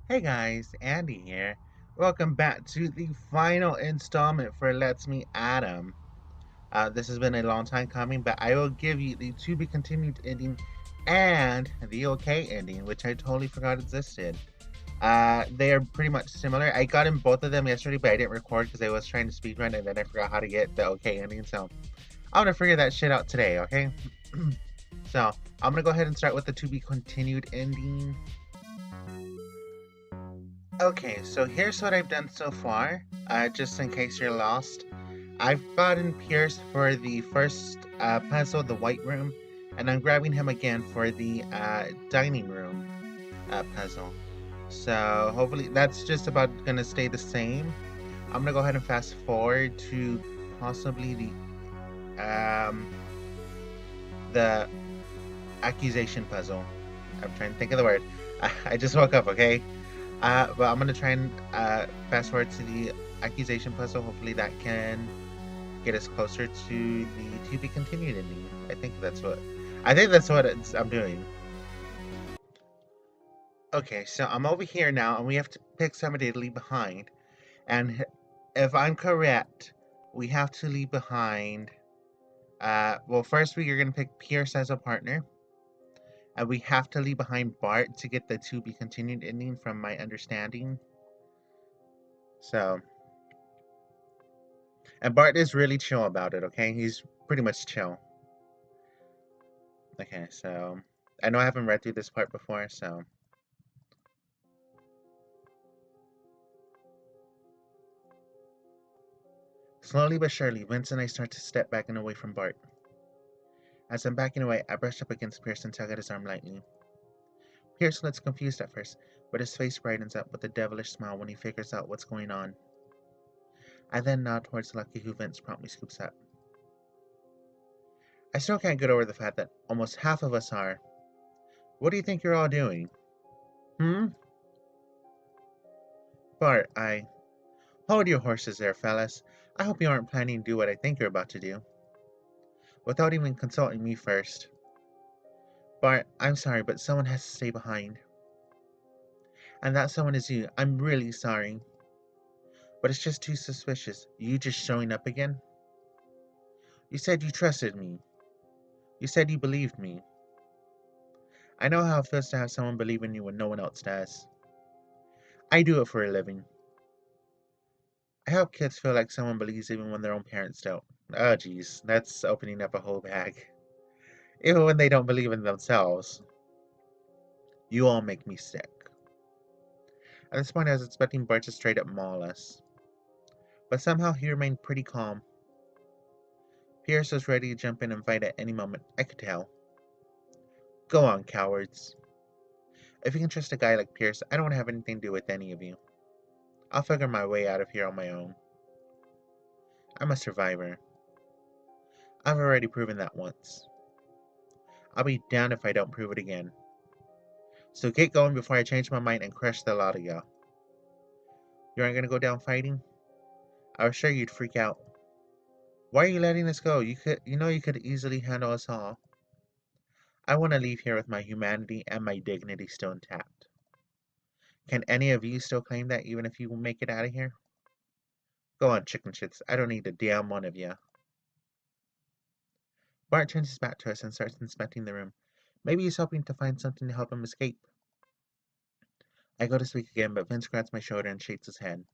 Hey guys, Andy here. Welcome back to the final installment for Let's Meet Adam. This has been a long time coming, but I will give you the to be continued ending and the okay ending, which I totally forgot existed. They are pretty much similar. I got in both of them yesterday, but I didn't record because I was trying to speedrun and then I forgot how to get the okay ending. So I'm gonna figure that shit out today, okay? So I'm gonna go ahead and start with the to be continued ending. Okay, so here's what I've done so far, just in case you're lost. I've gotten Pierce for the first puzzle, the white room, and I'm grabbing him again for the dining room puzzle. So hopefully that's just about gonna stay the same. I'm gonna go ahead and fast forward to possibly the accusation puzzle. I'm trying to think of the word. I just woke up, okay? But I'm gonna try and fast forward to the accusation puzzle. Hopefully that can get us closer to the to be continued ending. I think that's what I'm doing. Okay, so I'm over here now, and we have to pick somebody to leave behind. And if I'm correct, we have to leave behind. Well, first we are gonna pick Pierce as a partner, and we have to leave behind Bart to get the to be continued ending, from my understanding. So. And Bart is really chill about it, okay? He's pretty much chill. Okay, so I know I haven't read through this part before, so slowly but surely, Vince and I start to step back and away from Bart. As I'm backing away, I brush up against Pierce and tug at his arm lightly. Pierce looks confused at first, but his face brightens up with a devilish smile when he figures out what's going on. I then nod towards Lucky, who Vince promptly scoops up. I still can't get over the fact that almost half of us are. What do you think you're all doing? Hmm? Bart, I. Hold your horses there, fellas. I hope you aren't planning to do what I think you're about to do. Without even consulting me first. Bart, I'm sorry, but someone has to stay behind. And that someone is you. I'm really sorry. But it's just too suspicious. You just showing up again? You said you trusted me. You said you believed me. I know how it feels to have someone believe in you when no one else does. I do it for a living. I help kids feel like someone believes even when their own parents don't. Oh, geez, that's opening up a whole bag. Even when they don't believe in themselves. You all make me sick. At this point, I was expecting Bart to straight up maul us. But somehow he remained pretty calm. Pierce was ready to jump in and fight at any moment, I could tell. Go on, cowards. If you can trust a guy like Pierce, I don't want to have anything to do with any of you. I'll figure my way out of here on my own. I'm a survivor. I've already proven that once. I'll be damned if I don't prove it again. So get going before I change my mind and crush the lot of y'all. You aren't gonna go down fighting? I was sure you'd freak out. Why are you letting us go? You could easily handle us all. I want to leave here with my humanity and my dignity still intact. Can any of you still claim that even if you make it out of here? Go on, chicken shits. I don't need a damn one of you. Bart turns his back to us and starts inspecting the room. Maybe he's hoping to find something to help him escape. I go to speak again, but Vince grabs my shoulder and shakes his head.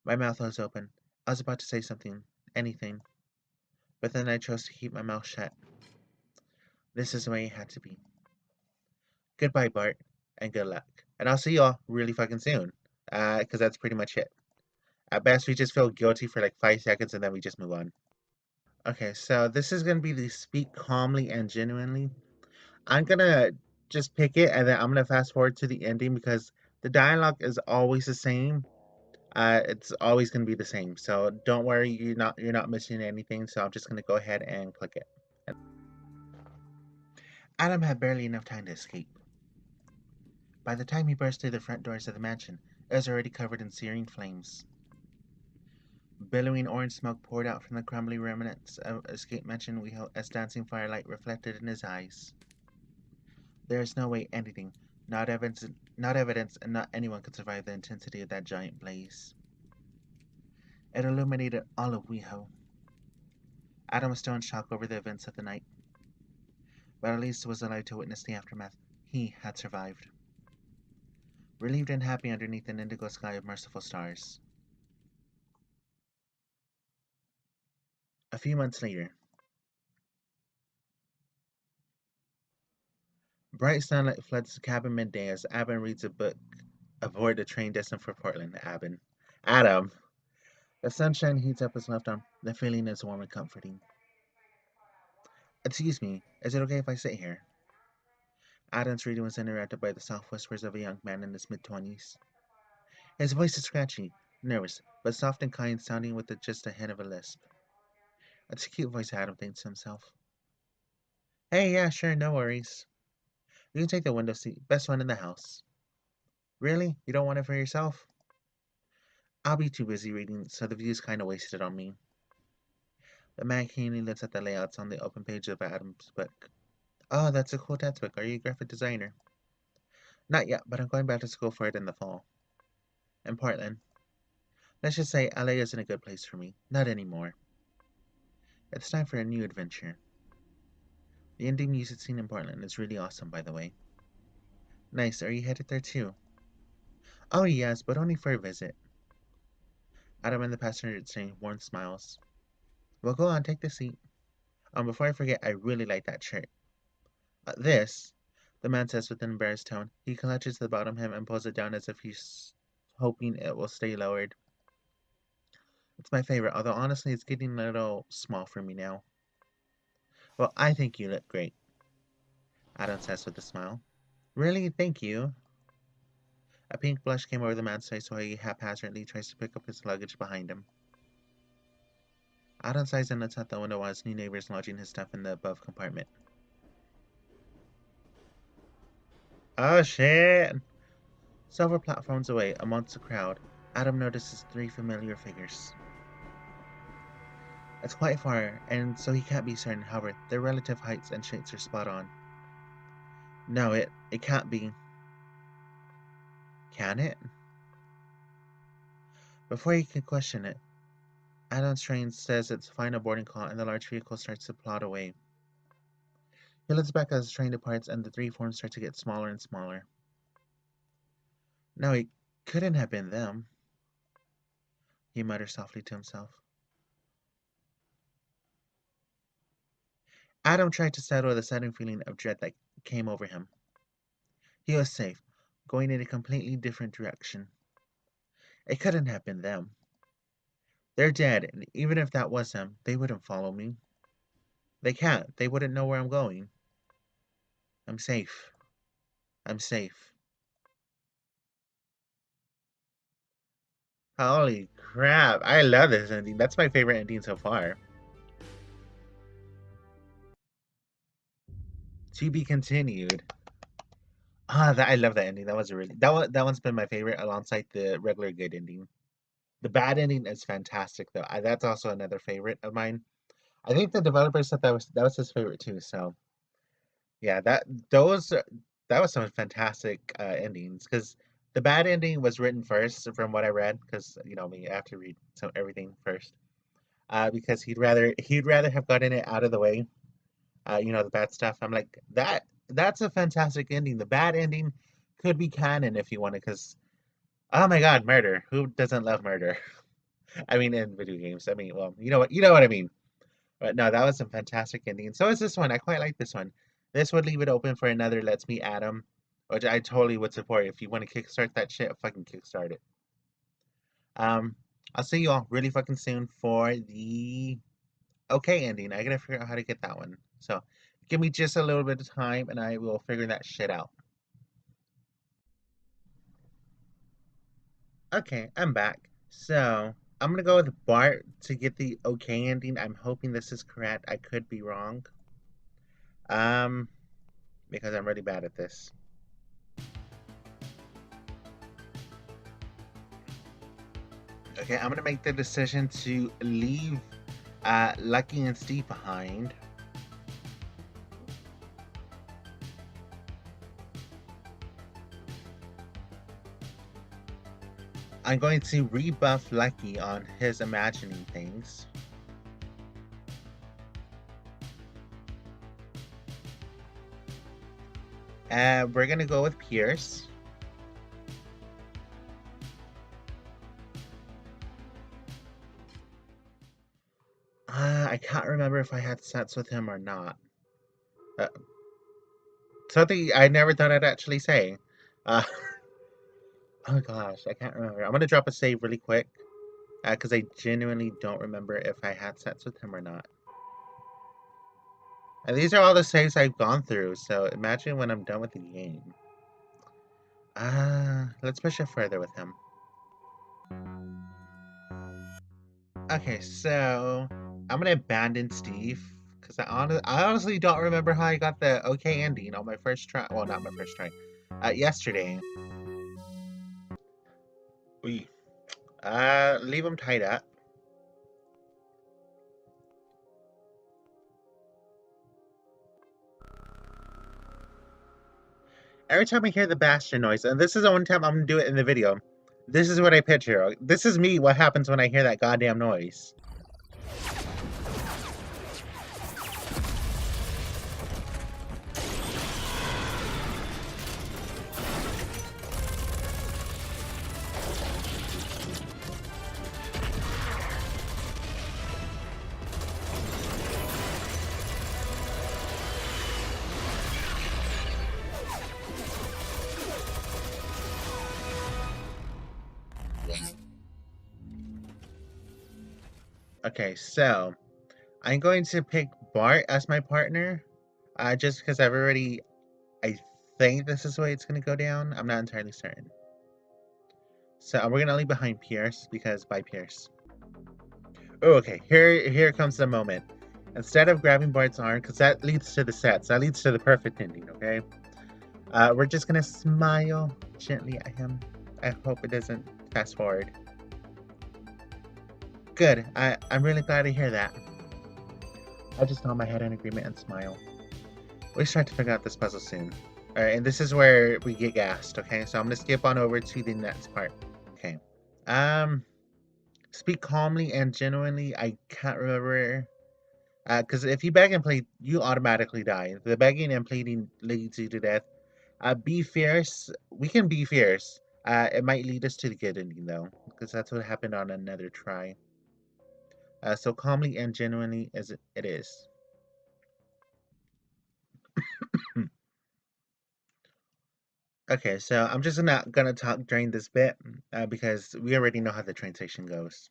My mouth was open. I was about to say something, anything, but then I chose to keep my mouth shut. This is the way it had to be. Goodbye, Bart, and good luck. And I'll see y'all really fucking soon. Because that's pretty much it. At best, we just feel guilty for like 5 seconds and then we just move on. Okay, so this is gonna be the speak calmly and genuinely. I'm gonna just pick it and then I'm gonna fast forward to the ending because the dialogue is always the same. It's always gonna be the same. So don't worry, you're not missing anything. So I'm just gonna go ahead and click it. Adam had barely enough time to escape. By the time he burst through the front doors of the mansion, it was already covered in searing flames. Billowing orange smoke poured out from the crumbly remnants of escape mansion we held as dancing firelight reflected in his eyes. There is no way anything, Not evidence, not evidence, and not anyone could survive the intensity of that giant blaze. It illuminated all of WeHo. Adam was still in shock over the events of the night, but at least was alive to witness the aftermath. He had survived. Relieved and happy underneath an indigo sky of merciful stars. A few months later, bright sunlight floods the cabin midday as Abin reads a book aboard the train destined for Portland. Adam. The sunshine heats up his left arm. The feeling is warm and comforting. Excuse me, is it okay if I sit here? Adam's reading was interrupted by the soft whispers of a young man in his mid-20s. His voice is scratchy, nervous, but soft and kind, sounding with just a hint of a lisp. It's a cute voice, Adam thinks to himself. Hey, yeah, sure, no worries. You can take the window seat, best one in the house. Really? You don't want it for yourself? I'll be too busy reading, so the view's kinda wasted on me. The man keenly looks at the layouts on the open page of Adam's book. Oh, that's a cool textbook. Are you a graphic designer? Not yet, but I'm going back to school for it in the fall. In Portland. Let's just say LA isn't a good place for me. Not anymore. It's time for a new adventure. The indie music scene in Portland is really awesome, by the way. Nice, are you headed there too? Oh yes, but only for a visit. Adam and the passenger exchange warm smiles. Well, go on, take the seat. Before I forget, I really like that shirt. This, the man says with an embarrassed tone. He clutches the bottom hem and pulls it down as if he's hoping it will stay lowered. It's my favorite, although honestly it's getting a little small for me now. Well, I think you look great, Adam says with a smile. Really? Thank you. A pink blush came over the man's face while he haphazardly tries to pick up his luggage behind him. Adam sighs and looks out the window while his new neighbor is lodging his stuff in the above compartment. Oh shit! Several platforms away, amongst the crowd, Adam notices three familiar figures. It's quite far, and so he can't be certain, however, their relative heights and shapes are spot on. No, it can't be. Can it? Before he can question it, Adam's train says its final boarding call and the large vehicle starts to plod away. He looks back as the train departs and the three forms start to get smaller and smaller. No, it couldn't have been them, he mutters softly to himself. Adam tried to settle the sudden feeling of dread that came over him. He was safe, going in a completely different direction. It couldn't have been them. They're dead, and even if that was them, they wouldn't follow me. They can't. They wouldn't know where I'm going. I'm safe. I'm safe. Holy crap. I love this ending. That's my favorite ending so far. To be continued. I love that ending. That was a really that one's been my favorite alongside the regular good ending. The bad ending is fantastic though. That's also another favorite of mine. I think the developer said that was his favorite too. So yeah, that was some fantastic endings because the bad ending was written first from what I read because you know me I have to read everything first because he'd rather have gotten it out of the way, you know, the bad stuff. I'm like that's a fantastic ending. The bad ending could be canon if you wanted because oh my god, murder, who doesn't love murder? I mean in video games. I mean, well, you know what I mean. But no, that was some fantastic ending. So is this one. I quite like this one. This would leave it open for another Let's Meet Adam, which I totally would support. If you want to kickstart that shit, fucking kickstart it. Um, I'll see you all really fucking soon for the okay ending. I gotta figure out how to get that one. So give me just a little bit of time and I will figure that shit out. Okay, I'm back. So I'm gonna go with Bart to get the okay ending. I'm hoping this is correct. I could be wrong. Um, because I'm really bad at this. Okay, I'm gonna make the decision to leave Lucky and Steve behind. I'm going to rebuff Lucky on his imagining things. And we're gonna go with Pierce. I can't remember if I had sets with him or not. Something I never thought I'd actually say. Uh, oh gosh, I can't remember. I'm gonna drop a save really quick because I genuinely don't remember if I had sets with him or not. And these are all the saves I've gone through, so imagine when I'm done with the game. Let's push it further with him. Okay, so I'm gonna abandon Steve because I honestly don't remember how I got the okay ending on my first try. Well, not my first try. Yesterday. We leave him tied up. Every time I hear the bastion noise, and this is the one time I'm gonna do it in the video, this is what I picture. This is me, what happens when I hear that goddamn noise. Okay, so I'm going to pick Bart as my partner, just because I think this is the way it's gonna go down. I'm not entirely certain. So we're gonna leave behind Pierce because by Pierce. Oh, okay. Here comes the moment. Instead of grabbing Bart's arm, because that leads to the sets, that leads to the perfect ending. Okay. We're just gonna smile gently at him. I hope it doesn't fast forward. Good. I'm really glad to hear that. I just nod my head in agreement and smile. We start to figure out this puzzle soon. Alright, and this is where we get gassed, okay? So I'm gonna skip on over to the next part. Okay. Speak calmly and genuinely. I can't remember. Because if you beg and plead, you automatically die. The begging and pleading leads you to death. Be fierce. We can be fierce. It might lead us to the good ending, though, because that's what happened on another try. So calmly and genuinely as it is. Okay, so I'm just not gonna talk during this bit because we already know how the train station goes.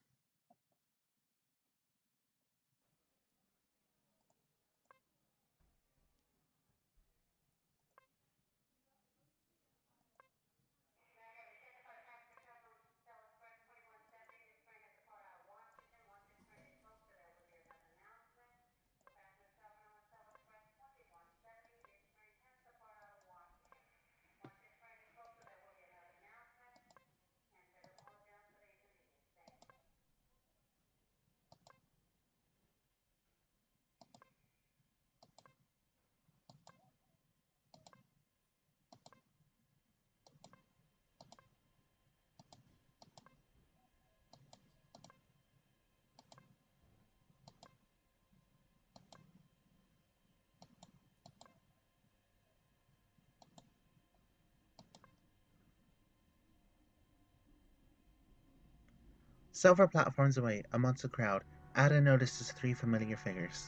Several platforms away, amongst the crowd, Ada notices three familiar figures.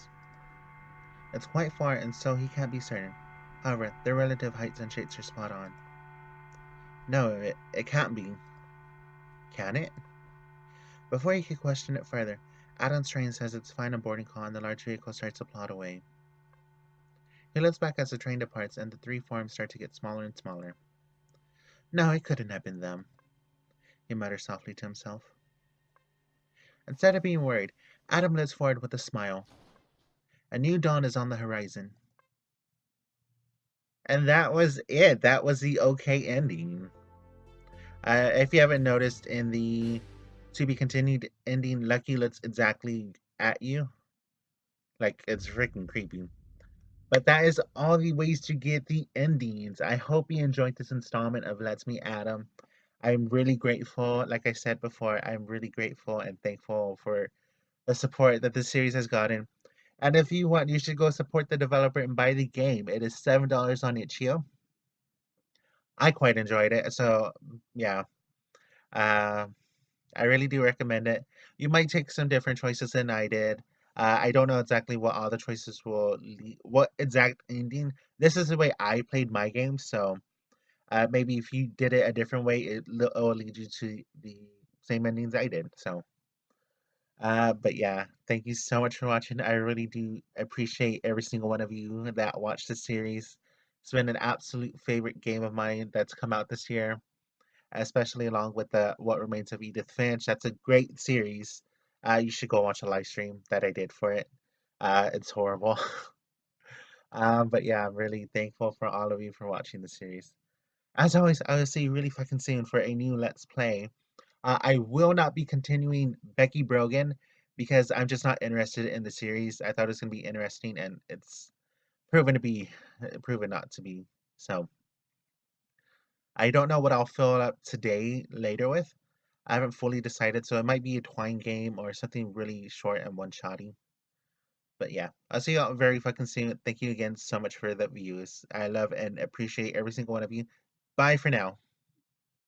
It's quite far, and so he can't be certain. However, their relative heights and shapes are spot on. No, it can't be. Can it? Before he could question it further, Adam's train says its final boarding call and the large vehicle starts to plod away. He looks back as the train departs and the three forms start to get smaller and smaller. No, it couldn't have been them, he mutters softly to himself. Instead of being worried, Adam looks forward with a smile. A new dawn is on the horizon. And that was it. That was the okay ending. If you haven't noticed in the to be continued ending, Lucky looks exactly at you. Like, it's freaking creepy. But that is all the ways to get the endings. I hope you enjoyed this installment of Let's Meet Adam. I'm really grateful. Like I said before, I'm really grateful and thankful for the support that the series has gotten. And if you want, you should go support the developer and buy the game. It is $7 on itch.io. I quite enjoyed it, so yeah, uh, I really do recommend it. You might take some different choices than I did. I don't know exactly what all the choices will, what exact ending. This is the way I played my game, so maybe if you did it a different way, it will lead you to the same endings I did. So, but yeah, thank you so much for watching. I really do appreciate every single one of you that watched the series. It's been an absolute favorite game of mine that's come out this year, especially along with the What Remains of Edith Finch. That's a great series. You should go watch a live stream that I did for it. It's horrible. But yeah, I'm really thankful for all of you for watching the series. As always, I will see you really fucking soon for a new Let's Play. I will not be continuing Becky Brogan because I'm just not interested in the series. I thought it was going to be interesting, and it's proven to be proven not to be. So I don't know what I'll fill up today later with. I haven't fully decided, so it might be a Twine game or something really short and one-shotty. But yeah, I'll see y'all very fucking soon. Thank you again so much for the views. I love and appreciate every single one of you. Bye for now.